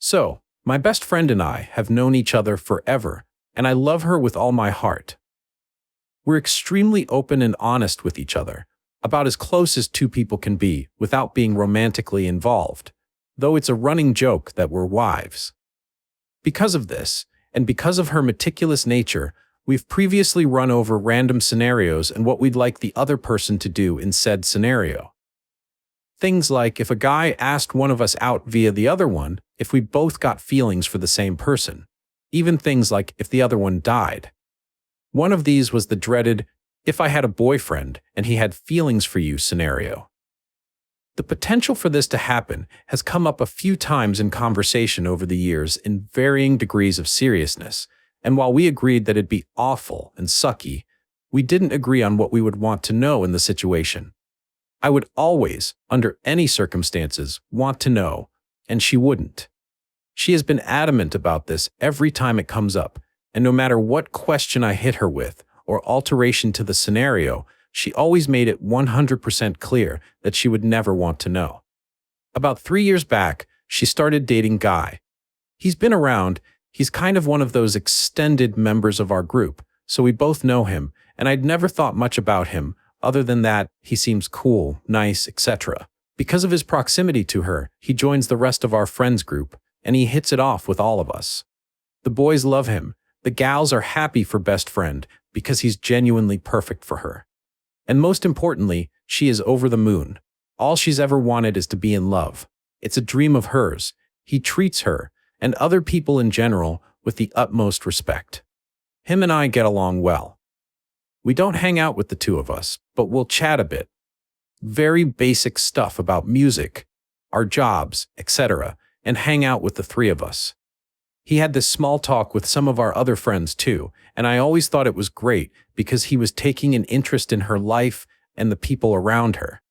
So, my best friend and I have known each other forever, and I love her with all my heart. We're extremely open and honest with each other, about as close as two people can be without being romantically involved, though it's a running joke that we're wives. Because of this, and because of her meticulous nature, we've previously run over random scenarios and what we'd like the other person to do in said scenario. Things like if a guy asked one of us out via the other one, if we both got feelings for the same person. Even things like if the other one died. One of these was the dreaded, if I had a boyfriend and he had feelings for you scenario. The potential for this to happen has come up a few times in conversation over the years in varying degrees of seriousness, and while we agreed that it'd be awful and sucky, we didn't agree on what we would want to know in the situation. I would always, under any circumstances, want to know, and she wouldn't. She has been adamant about this every time it comes up, and no matter what question I hit her with, or alteration to the scenario, she always made it 100% clear that she would never want to know. About 3 years back, she started dating Guy. He's been around, he's kind of one of those extended members of our group, so we both know him, and I'd never thought much about him, other than that he seems cool, nice, etc. Because of his proximity to her, he joins the rest of our friends group, and he hits it off with all of us. The boys love him, the gals are happy for best friend, because he's genuinely perfect for her. And most importantly, she is over the moon. All she's ever wanted is to be in love. It's a dream of hers. He treats her, and other people in general, with the utmost respect. Him and I get along well. We don't hang out with the two of us, but we'll chat a bit. Very basic stuff about music, our jobs, etc., and hang out with the three of us. He had this small talk with some of our other friends too, and I always thought it was great because he was taking an interest in her life and the people around her.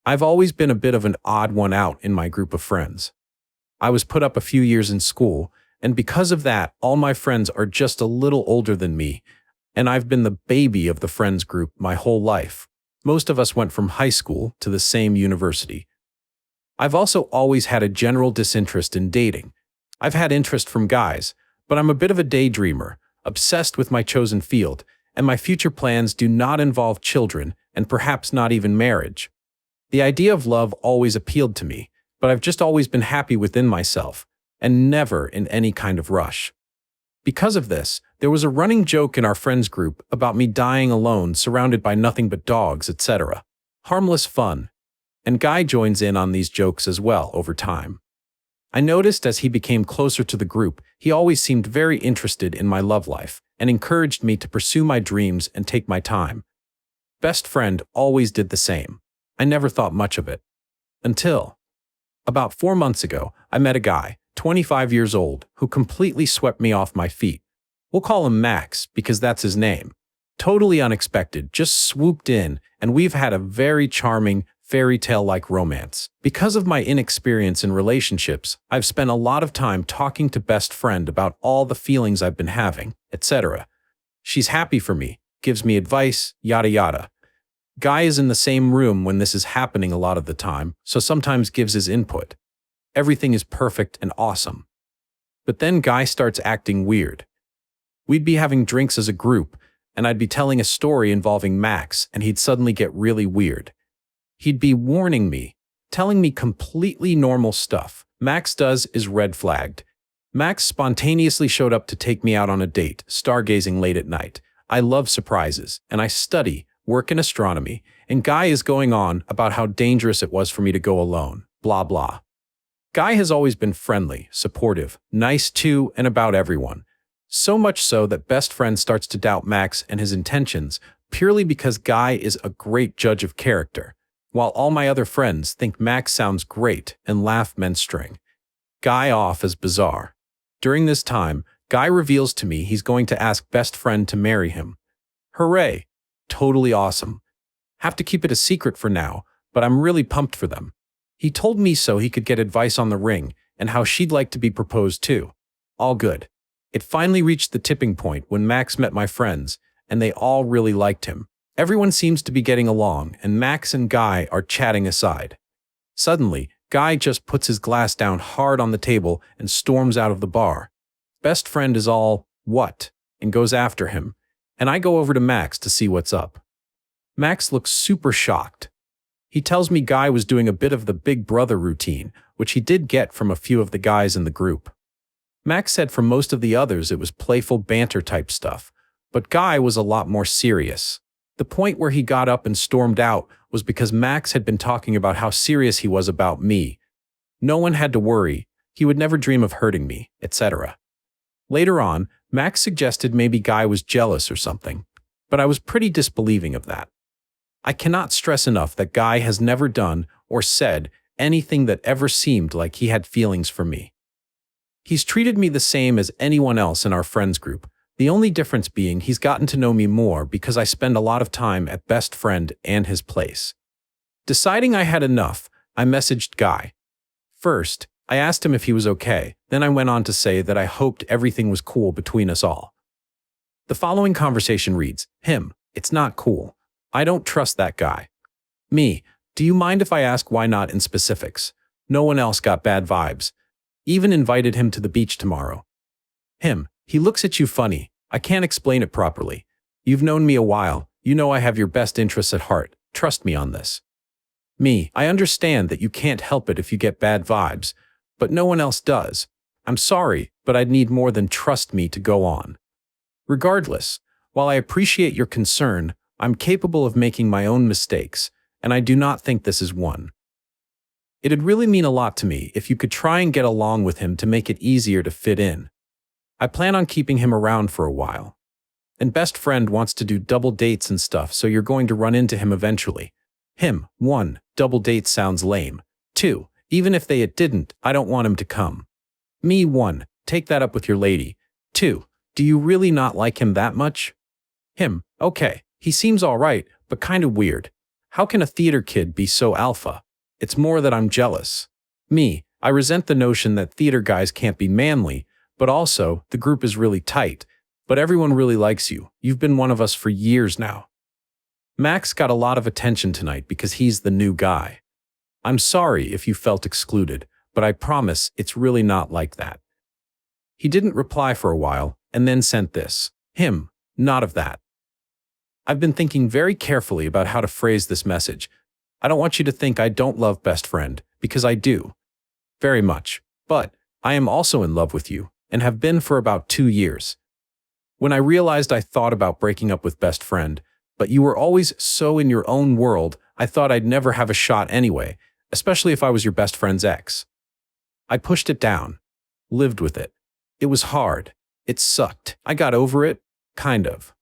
I've always been a bit of an odd one out in my group of friends. I was put up a few years in school, and because of that, all my friends are just a little older than me, and I've been the baby of the friends group my whole life. Most of us went from high school to the same university. I've also always had a general disinterest in dating. I've had interest from guys, but I'm a bit of a daydreamer, obsessed with my chosen field, and my future plans do not involve children and perhaps not even marriage. The idea of love always appealed to me, but I've just always been happy within myself, and never in any kind of rush. Because of this, there was a running joke in our friends group about me dying alone, surrounded by nothing but dogs, etc. Harmless fun. And Guy joins in on these jokes as well over time. I noticed as he became closer to the group, he always seemed very interested in my love life and encouraged me to pursue my dreams and take my time. Best friend always did the same. I never thought much of it. Until about 4 months ago, I met a guy, 25 years old, who completely swept me off my feet. We'll call him Max because that's his name. Totally unexpected, just swooped in, and we've had a very charming, fairy tale-like romance. Because of my inexperience in relationships, I've spent a lot of time talking to best friend about all the feelings I've been having, etc. She's happy for me, gives me advice, yada yada. Guy is in the same room when this is happening a lot of the time, so sometimes gives his input. Everything is perfect and awesome. But then Guy starts acting weird. We'd be having drinks as a group, and I'd be telling a story involving Max, and he'd suddenly get really weird. He'd be warning me, telling me completely normal stuff. Max does is red flagged. Max spontaneously showed up to take me out on a date, stargazing late at night. I love surprises, and I study, work in astronomy, and Guy is going on about how dangerous it was for me to go alone, blah blah. Guy has always been friendly, supportive, nice to and about everyone. So much so that best friend starts to doubt Max and his intentions, purely because Guy is a great judge of character. While all my other friends think Max sounds great and laugh menstring. Guy off as bizarre. During this time, Guy reveals to me he's going to ask best friend to marry him. Hooray! Totally awesome. Have to keep it a secret for now, but I'm really pumped for them. He told me so he could get advice on the ring and how she'd like to be proposed to. All good. It finally reached the tipping point when Max met my friends, and they all really liked him. Everyone seems to be getting along, and Max and Guy are chatting aside. Suddenly, Guy just puts his glass down hard on the table and storms out of the bar. Best friend is all, "What?" and goes after him, and I go over to Max to see what's up. Max looks super shocked. He tells me Guy was doing a bit of the big brother routine, which he did get from a few of the guys in the group. Max said for most of the others it was playful banter type stuff, but Guy was a lot more serious. The point where he got up and stormed out was because Max had been talking about how serious he was about me. No one had to worry, he would never dream of hurting me, etc. Later on, Max suggested maybe Guy was jealous or something, but I was pretty disbelieving of that. I cannot stress enough that Guy has never done or said anything that ever seemed like he had feelings for me. He's treated me the same as anyone else in our friends group, the only difference being he's gotten to know me more because I spend a lot of time at best friend and his place. Deciding I had enough, I messaged Guy. First, I asked him if he was okay, then I went on to say that I hoped everything was cool between us all. The following conversation reads, him, "It's not cool. I don't trust that guy." Me, "Do you mind if I ask why not in specifics? No one else got bad vibes. Even invited him to the beach tomorrow." Him, "He looks at you funny. I can't explain it properly. You've known me a while. You know I have your best interests at heart. Trust me on this." Me, "I understand that you can't help it if you get bad vibes, but no one else does. I'm sorry, but I'd need more than trust me to go on. Regardless, while I appreciate your concern, I'm capable of making my own mistakes, and I do not think this is one. It'd really mean a lot to me if you could try and get along with him to make it easier to fit in. I plan on keeping him around for a while. And best friend wants to do double dates and stuff, so you're going to run into him eventually." Him, 1. Double dates sounds lame. 2. Even if it didn't, I don't want him to come. Me, 1. Take that up with your lady. 2. Do you really not like him that much? Him, "Okay, he seems alright, but kind of weird. How can a theater kid be so alpha? It's more that I'm jealous." Me, "I resent the notion that theater guys can't be manly, but also, the group is really tight, but everyone really likes you. You've been one of us for years now." Max got a lot of attention tonight because he's the new guy. I'm sorry if you felt excluded, but I promise it's really not like that. He didn't reply for a while, and then sent this. Him, "Not of that." I've been thinking very carefully about how to phrase this message. I don't want you to think I don't love best friend, because I do. Very much. But I am also in love with you, and have been for about 2 years. When I realized I thought about breaking up with best friend, but you were always so in your own world, I thought I'd never have a shot anyway, especially if I was your best friend's ex. I pushed it down. Lived with it. It was hard. It sucked. I got over it, kind of.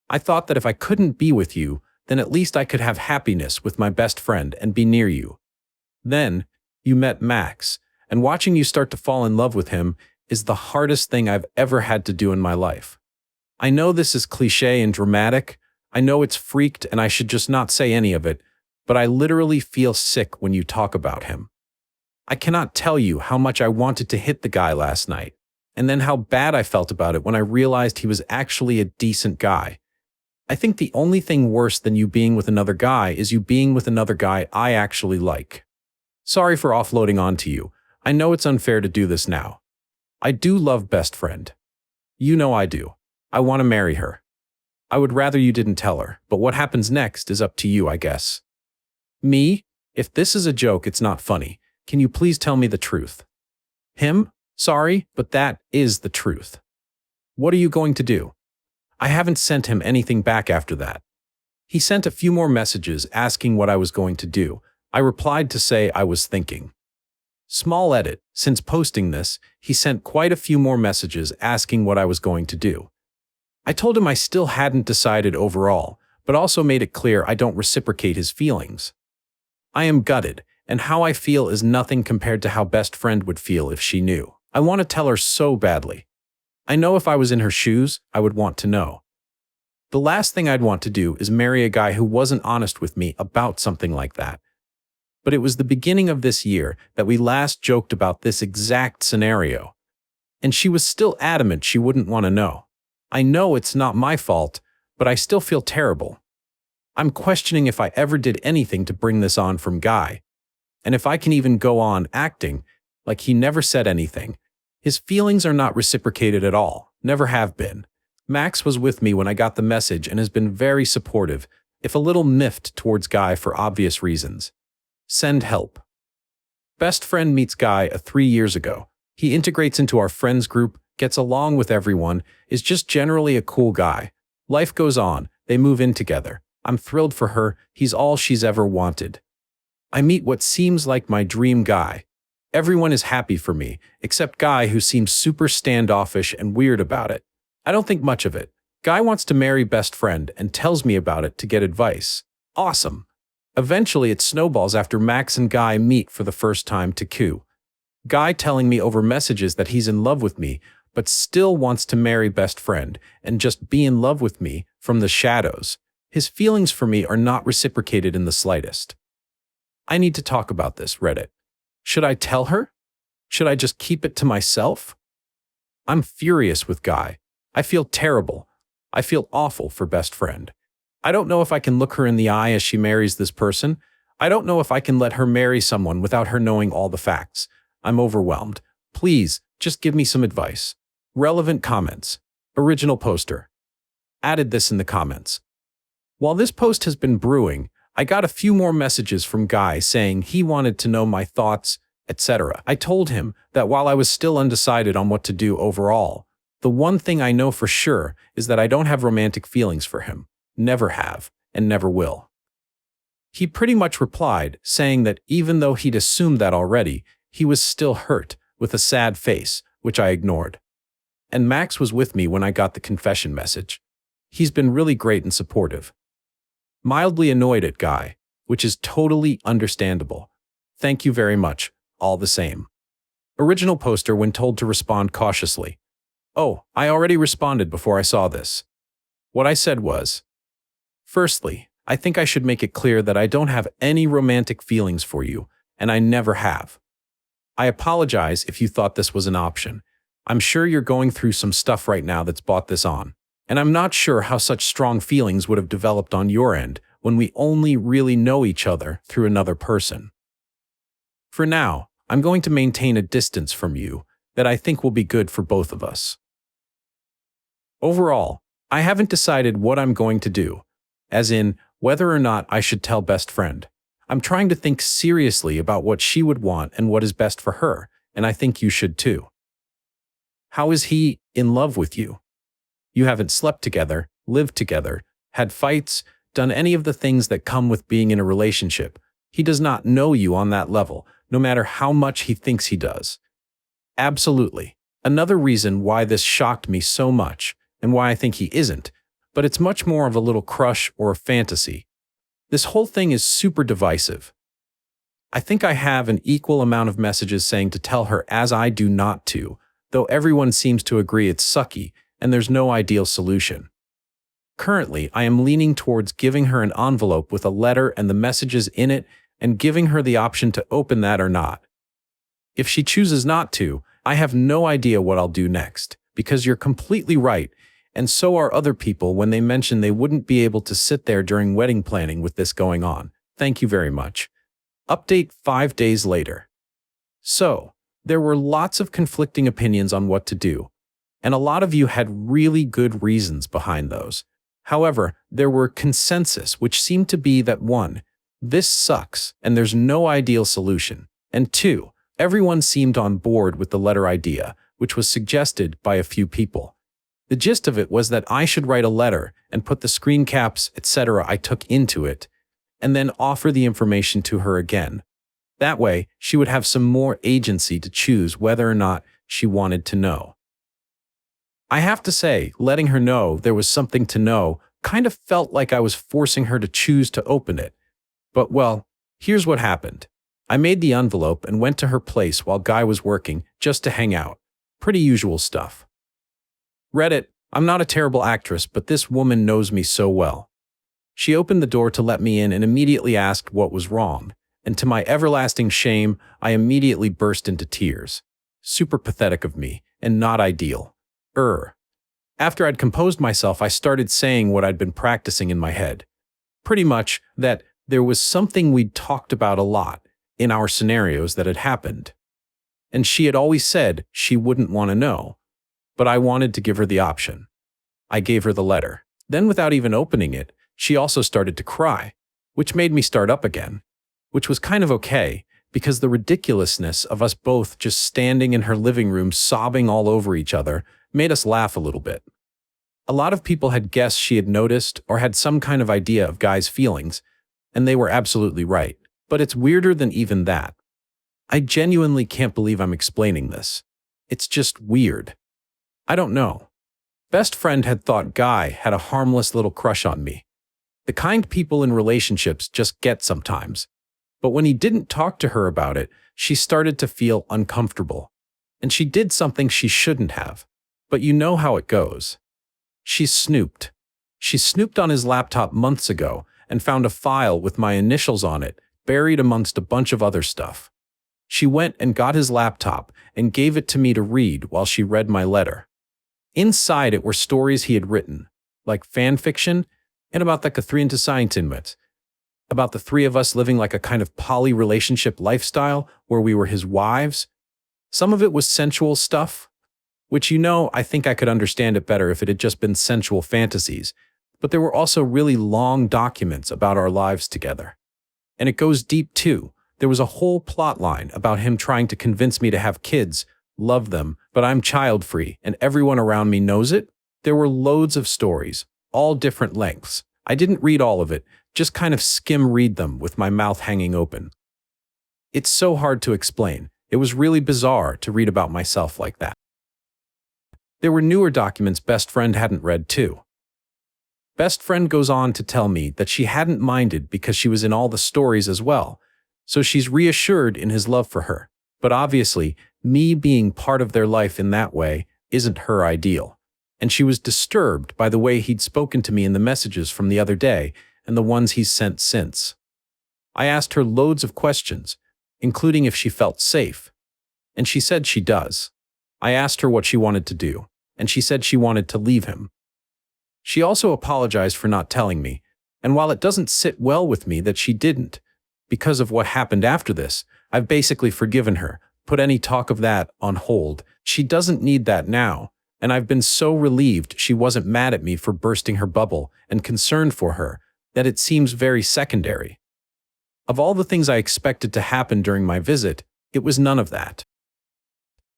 I thought that if I couldn't be with you, then at least I could have happiness with my best friend and be near you. Then, you met Max, and watching you start to fall in love with him is the hardest thing I've ever had to do in my life. I know this is cliché and dramatic. I know it's freaked and I should just not say any of it, but I literally feel sick when you talk about him. I cannot tell you how much I wanted to hit the guy last night, and then how bad I felt about it when I realized he was actually a decent guy. I think the only thing worse than you being with another guy is you being with another guy I actually like. Sorry for offloading onto you. I know it's unfair to do this now. I do love best friend. You know I do. I want to marry her. I would rather you didn't tell her, but what happens next is up to you, I guess. Me? If this is a joke, it's not funny. Can you please tell me the truth? Him? Sorry, but that is the truth. What are you going to do? I haven't sent him anything back after that. He sent a few more messages asking what I was going to do. I replied to say I was thinking. Small edit, since posting this, he sent quite a few more messages asking what I was going to do. I told him I still hadn't decided overall, but also made it clear I don't reciprocate his feelings. I am gutted, and how I feel is nothing compared to how best friend would feel if she knew. I want to tell her so badly. I know if I was in her shoes, I would want to know. The last thing I'd want to do is marry a guy who wasn't honest with me about something like that. But it was the beginning of this year that we last joked about this exact scenario. And she was still adamant she wouldn't want to know. I know it's not my fault, but I still feel terrible. I'm questioning if I ever did anything to bring this on from Guy. And if I can even go on acting like he never said anything, his feelings are not reciprocated at all, never have been. Max was with me when I got the message and has been very supportive, if a little miffed towards Guy for obvious reasons. Send help. Best friend meets Guy 3 years ago. He integrates into our friends group, gets along with everyone, is just generally a cool guy. Life goes on, they move in together. I'm thrilled for her, he's all she's ever wanted. I meet what seems like my dream guy. Everyone is happy for me, except Guy, who seems super standoffish and weird about it. I don't think much of it. Guy wants to marry best friend and tells me about it to get advice. Awesome. Eventually it snowballs after Max and Guy meet for the first time to Q. Guy telling me over messages that he's in love with me, but still wants to marry best friend and just be in love with me from the shadows. His feelings for me are not reciprocated in the slightest. I need to talk about this, Reddit. Should I tell her? Should I just keep it to myself? I'm furious with Guy. I feel terrible. I feel awful for best friend. I don't know if I can look her in the eye as she marries this person. I don't know if I can let her marry someone without her knowing all the facts. I'm overwhelmed. Please, just give me some advice. Relevant comments. Original poster. Added this in the comments. While this post has been brewing, I got a few more messages from Guy saying he wanted to know my thoughts, etc. I told him that while I was still undecided on what to do overall, the one thing I know for sure is that I don't have romantic feelings for him. Never have, and never will. He pretty much replied, saying that even though he'd assumed that already, he was still hurt, with a sad face, which I ignored. And Max was with me when I got the confession message. He's been really great and supportive. Mildly annoyed at Guy, which is totally understandable. Thank you very much, all the same. Original poster when told to respond cautiously. Oh, I already responded before I saw this. What I said was, firstly, I think I should make it clear that I don't have any romantic feelings for you, and I never have. I apologize if you thought this was an option. I'm sure you're going through some stuff right now that's brought this on, and I'm not sure how such strong feelings would have developed on your end when we only really know each other through another person. For now, I'm going to maintain a distance from you that I think will be good for both of us. Overall, I haven't decided what I'm going to do, as in whether or not I should tell best friend. I'm trying to think seriously about what she would want and what is best for her, and I think you should too. How is he in love with you? You haven't slept together, lived together, had fights, done any of the things that come with being in a relationship. He does not know you on that level, no matter how much he thinks he does. Absolutely. Another reason why this shocked me so much, and why I think he isn't, but it's much more of a little crush or a fantasy. This whole thing is super divisive. I think I have an equal amount of messages saying to tell her as I do not to, though everyone seems to agree it's sucky and there's no ideal solution. Currently, I am leaning towards giving her an envelope with a letter and the messages in it and giving her the option to open that or not. If she chooses not to, I have no idea what I'll do next, because you're completely right, and so are other people when they mention they wouldn't be able to sit there during wedding planning with this going on. Thank you very much. Update 5 days later. So, there were lots of conflicting opinions on what to do, and a lot of you had really good reasons behind those. However, there were consensus which seemed to be that 1, this sucks and there's no ideal solution, and 2, everyone seemed on board with the letter idea, which was suggested by a few people. The gist of it was that I should write a letter and put the screen caps, etc. I took into it, and then offer the information to her again. That way, she would have some more agency to choose whether or not she wanted to know. I have to say, letting her know there was something to know kind of felt like I was forcing her to choose to open it. But well, here's what happened. I made the envelope and went to her place while Guy was working just to hang out. Pretty usual stuff. Reddit, I'm not a terrible actress, but this woman knows me so well. She opened the door to let me in and immediately asked what was wrong, and to my everlasting shame, I immediately burst into tears. Super pathetic of me, and not ideal. After I'd composed myself, I started saying what I'd been practicing in my head. Pretty much that there was something we'd talked about a lot. in our scenarios that had happened. And she had always said she wouldn't want to know, but I wanted to give her the option. I gave her the letter. Then, without even opening it, she also started to cry, which made me start up again, which was kind of okay, because the ridiculousness of us both just standing in her living room sobbing all over each other made us laugh a little bit. A lot of people had guessed she had noticed or had some kind of idea of Guy's feelings, and they were absolutely right. But it's weirder than even that. I genuinely can't believe I'm explaining this. It's just weird. I don't know. Best friend had thought Guy had a harmless little crush on me. The kind people in relationships just get sometimes. But when he didn't talk to her about it, she started to feel uncomfortable. And she did something she shouldn't have. But you know how it goes. She snooped. She snooped on his laptop months ago and found a file with my initials on it, buried amongst a bunch of other stuff. She went and got his laptop and gave it to me to read while she read my letter. Inside it were stories he had written, like fan fiction, and about the Fiance, about the three of us living like a kind of poly relationship lifestyle where we were his wives. Some of it was sensual stuff, which I think I could understand it better if it had just been sensual fantasies, but there were also really long documents about our lives together. And it goes deep too. There was a whole plot line about him trying to convince me to have kids, love them, but I'm child-free and everyone around me knows it. There were loads of stories, all different lengths. I didn't read all of it, just kind of skim read them with my mouth hanging open. It's so hard to explain. It was really bizarre to read about myself like that. There were newer documents best friend hadn't read too. Best friend goes on to tell me that she hadn't minded because she was in all the stories as well, so she's reassured in his love for her. But obviously, me being part of their life in that way isn't her ideal. And she was disturbed by the way he'd spoken to me in the messages from the other day and the ones he's sent since. I asked her loads of questions, including if she felt safe. And she said she does. I asked her what she wanted to do, and she said she wanted to leave him. She also apologized for not telling me, and while it doesn't sit well with me that she didn't, because of what happened after this, I've basically forgiven her, put any talk of that on hold. She doesn't need that now, and I've been so relieved she wasn't mad at me for bursting her bubble and concerned for her that it seems very secondary. Of all the things I expected to happen during my visit, it was none of that.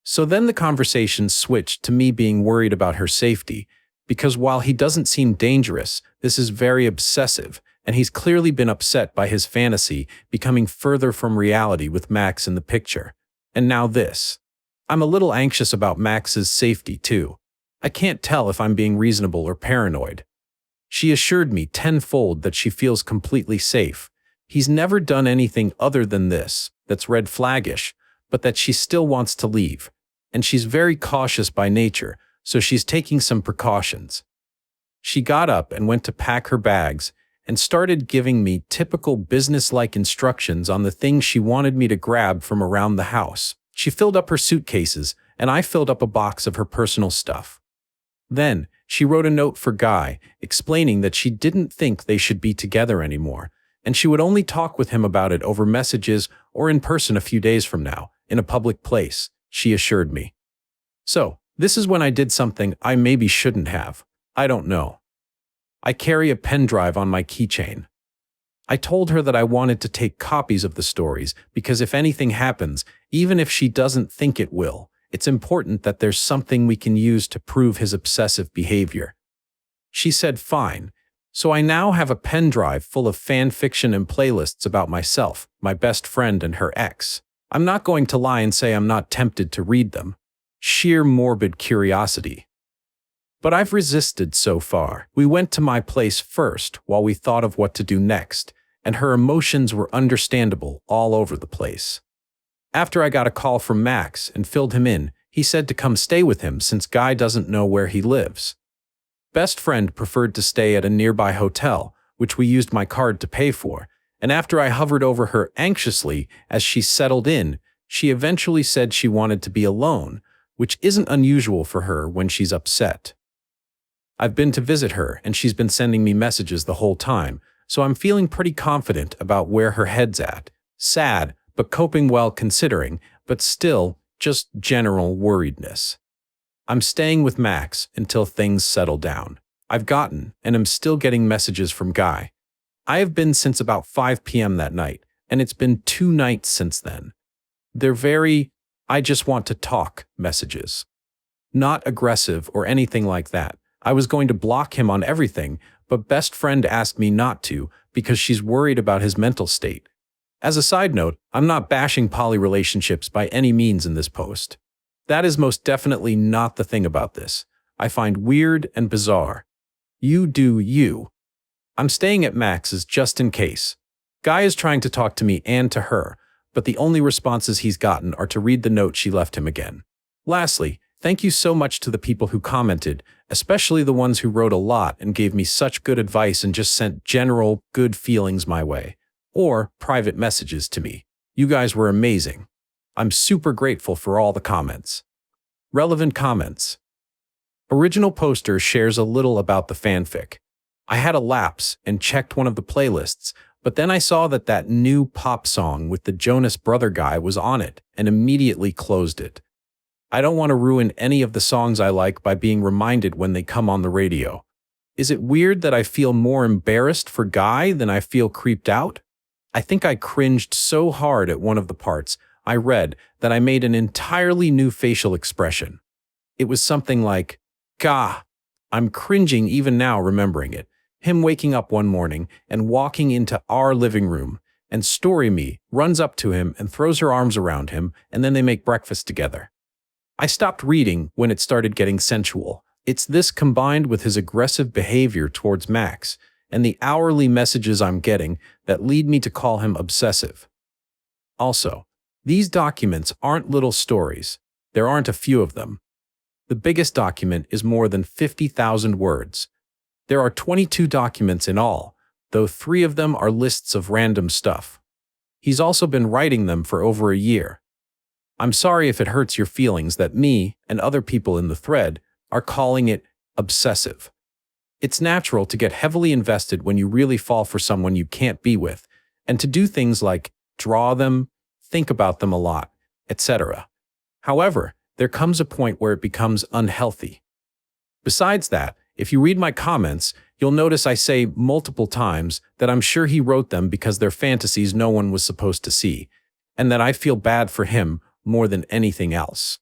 So then the conversation switched to me being worried about her safety, because while he doesn't seem dangerous, this is very obsessive, and he's clearly been upset by his fantasy becoming further from reality with Max in the picture. And now this. I'm a little anxious about Max's safety too. I can't tell if I'm being reasonable or paranoid. She assured me tenfold that she feels completely safe. He's never done anything other than this that's red flaggish, but that she still wants to leave. And she's very cautious by nature, so she's taking some precautions. She got up and went to pack her bags and started giving me typical business-like instructions on the things she wanted me to grab from around the house. She filled up her suitcases, and I filled up a box of her personal stuff. Then, she wrote a note for Guy, explaining that she didn't think they should be together anymore, and she would only talk with him about it over messages or in person a few days from now, in a public place, she assured me. So, this is when I did something I maybe shouldn't have. I don't know. I carry a pen drive on my keychain. I told her that I wanted to take copies of the stories because if anything happens, even if she doesn't think it will, it's important that there's something we can use to prove his obsessive behavior. She said fine, so I now have a pen drive full of fan fiction and playlists about myself, my best friend, and her ex. I'm not going to lie and say I'm not tempted to read them. Sheer morbid curiosity. But I've resisted so far. We went to my place first while we thought of what to do next, and her emotions were understandable all over the place. After I got a call from Max and filled him in, he said to come stay with him since Guy doesn't know where he lives. Best friend preferred to stay at a nearby hotel, which we used my card to pay for, and after I hovered over her anxiously as she settled in, she eventually said she wanted to be alone, which isn't unusual for her when she's upset. I've been to visit her and she's been sending me messages the whole time, so I'm feeling pretty confident about where her head's at. Sad, but coping well considering, but still just general worriedness. I'm staying with Max until things settle down. I've gotten, and am still getting messages from Guy. I have been since about 5 p.m. that night, and it's been 2 nights since then. They're very, I just want to talk messages. Not aggressive or anything like that. I was going to block him on everything, but best friend asked me not to because she's worried about his mental state. As a side note, I'm not bashing poly relationships by any means in this post. That is most definitely not the thing about this. I find weird and bizarre. You do you. I'm staying at Max's just in case. Guy is trying to talk to me and to her, but the only responses he's gotten are to read the note she left him again. Lastly, thank you so much to the people who commented, especially the ones who wrote a lot and gave me such good advice and just sent general good feelings my way, or private messages to me. You guys were amazing. I'm super grateful for all the comments. Relevant comments. Original poster shares a little about the fanfic. I had a lapse and checked one of the playlists, but then I saw that new pop song with the Jonas Brother guy was on it and immediately closed it. I don't want to ruin any of the songs I like by being reminded when they come on the radio. Is it weird that I feel more embarrassed for Guy than I feel creeped out? I think I cringed so hard at one of the parts I read that I made an entirely new facial expression. It was something like, "Gah." I'm cringing even now remembering it. Him waking up one morning and walking into our living room, and Story Me runs up to him and throws her arms around him, and then they make breakfast together. I stopped reading when it started getting sensual. It's this combined with his aggressive behavior towards Max and the hourly messages I'm getting that lead me to call him obsessive. Also, these documents aren't little stories. There aren't a few of them. The biggest document is more than 50,000 words. There are 22 documents in all, though 3 of them are lists of random stuff. He's also been writing them for over a year. I'm sorry if it hurts your feelings that me and other people in the thread are calling it obsessive. It's natural to get heavily invested when you really fall for someone you can't be with, and to do things like draw them, think about them a lot, etc. However, there comes a point where it becomes unhealthy. Besides that, if you read my comments, you'll notice I say multiple times that I'm sure he wrote them because they're fantasies no one was supposed to see, and that I feel bad for him more than anything else.